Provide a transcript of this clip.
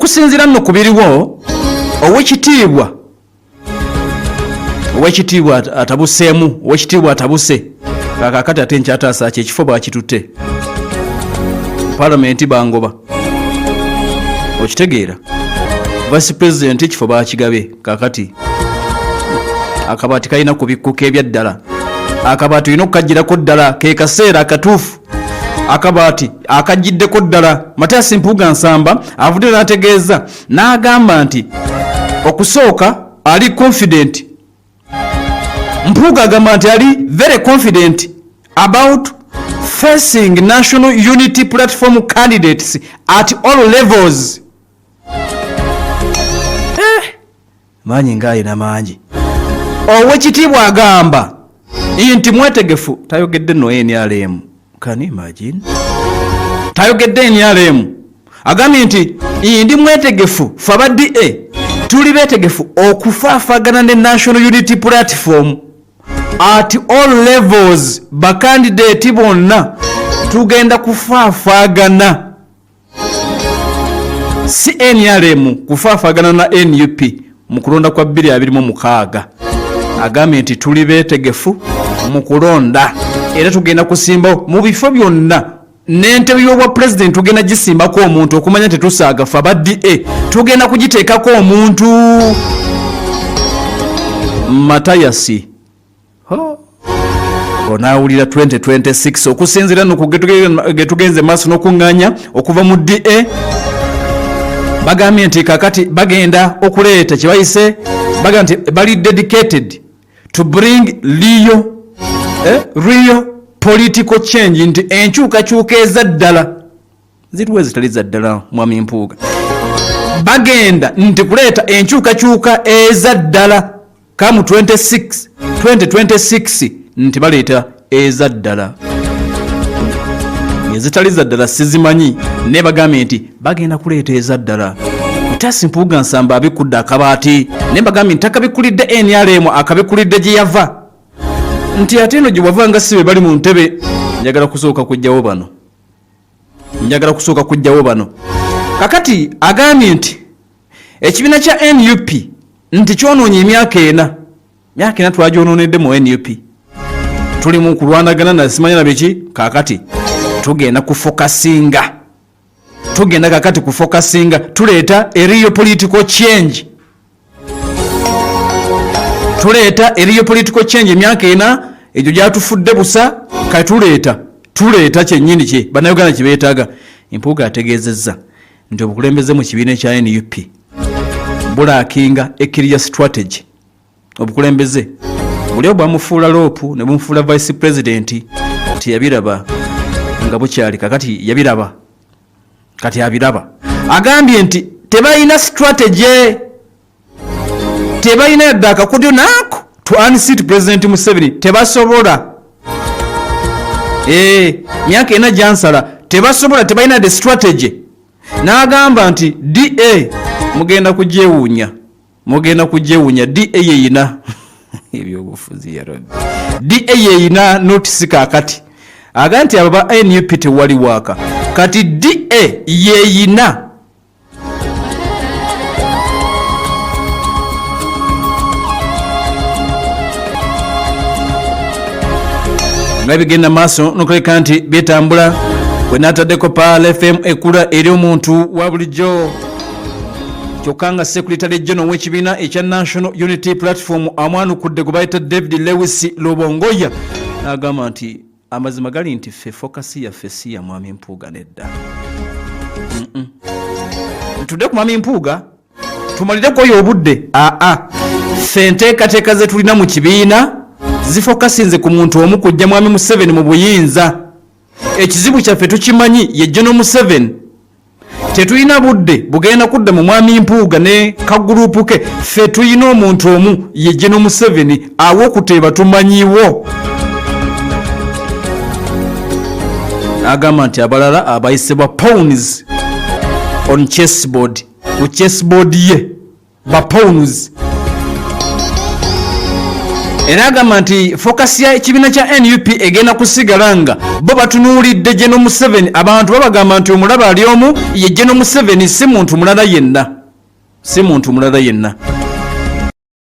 okusinziira nno ku biriwo owekitiibwa atabuseemu owekitiibwa atabuse kakati ate nkyataasa ki ekifo bakitutte palamenti bangoba okitegeera vice president ekifo bakigabe kakati akabaati kalina kubikkuka ebyaddala akabaati olina okukagirako ddala ke kaseera akatuufu akabaati akagiddeko ddala Mathias Mpuuga Nsamba avudde n'ategeeza n'agamba nti okusooka ali confident Mpuuga agamba nti ali very confident about facing national unity platform candidates at all levels. Manyi ng'ayina mangi owekitiibwa agamba nti mwetegefu tayogedde no NRM. Can you imagine? Tayogedde NRM agambye nti ndi mwetegefu fabadde tuli betegefu okufaafagana ne national unity platform at all levels bakandidate bonna tugenda kufaafagana si NRM kufaafagana na NUP mu kulonda kwa 2026 agambye nti tuli betegefu mu kulonda era tugenda kusimba mu bifo byonna n'entebe y'obwa president tugenda gisimbako omuntu okumanya tetusaaga fabadde tugenda kugiteekako omuntu Mathias onaawulira 2026 okusinziira getugenze maaso n'okuŋŋaanya okuva mu DA bagambye nti kakati bagenda okuleeta kye bayise bagamba nti bali dedicated to bring real political change nti enkyukakyuka ezaddala ziriwe zitali zaddala mwami Mpuuga bagenda nti kuleeta enkyukakyuka ezaddala kamu 2026 nti baleeta ezaddala ezitali zaddala sizimanyi ne bagambye nti bagenda kuleeta ezaddala Mathias Mpuuga Nsamba abikudde akabaati ne bagambye nti takabikulidde NRM akabikulidde gye yava nti ate eno gye wava nga sibe bali mu ntebe njagala kusooka kujjawo bano kakati agambye nti ekibiina kya NUP nti kyonoonye emyaka ena twagyonoonedde mu NUP tuli mu kulwanagana na simanya na biki kakati tugenda kufokasinga tuleeta real political change emyaka ena egyo gyatufudde busa tuleeta kyennyini kye bannayuganda kye beetaaga. Mpuuga ategeezezza nti obukulembeze mu kibiina kya NUP bulaakinga clear strategy. Obukulembeze buli bwamufuula loopu ne bumufuula vice president nti yabiraba nga bukyali kakati yabiraba kati abiraba agambye nti tebalina strategy tebalina yadde akakodyo naako to unseat president Museveni tebasobola myaka ena gyansala tebasobola tebalina the strategy n'agamba nti DA mugenda kugyewuunya DA yeyina ebyobufuzi ya Rabbi DA yeyina notice kakati aga nti abo ba NUP tewali waaka kati DA yeyina nga bigenda maaso nokuleka nti bitambula bwe naataddeko Paal FM ekula eri omuntu wa bulijjo kyokka nga Secretary General w'ekibiina ekya National Unity Platform amwanukudde gwe bayita David Lewis Lobongoya n'agamba nti amazima gali nti ffe fokasi yaffe si ya mwami Mpuuga nedda tudde ku mwami Mpuuga tumalireko oyo obudde ffe enteekateeka ze tulina mu kibiina zifokasinze ku muntu omu kujja mwami Museveni mu buyinza. Ekizibu kyaffe tukimanyi ye General Museveni tetulina budde bugenda kudda mu mwami Mpuuga ne kagurupu ke ffe tulina omuntu omu ye General Museveni aw'okuteeba tumanyiwo. Agamba nti abalala abayisebwa pawns on chessboard ku chessboard ye ba pawns era agamba nti fokasi ya ekibiina kya NUP egenda kusigala nga bo batunuulidde General Museveni. Abantu babagamba nti omulaba ali omu ye General Museveni, si muntu mulala yenna.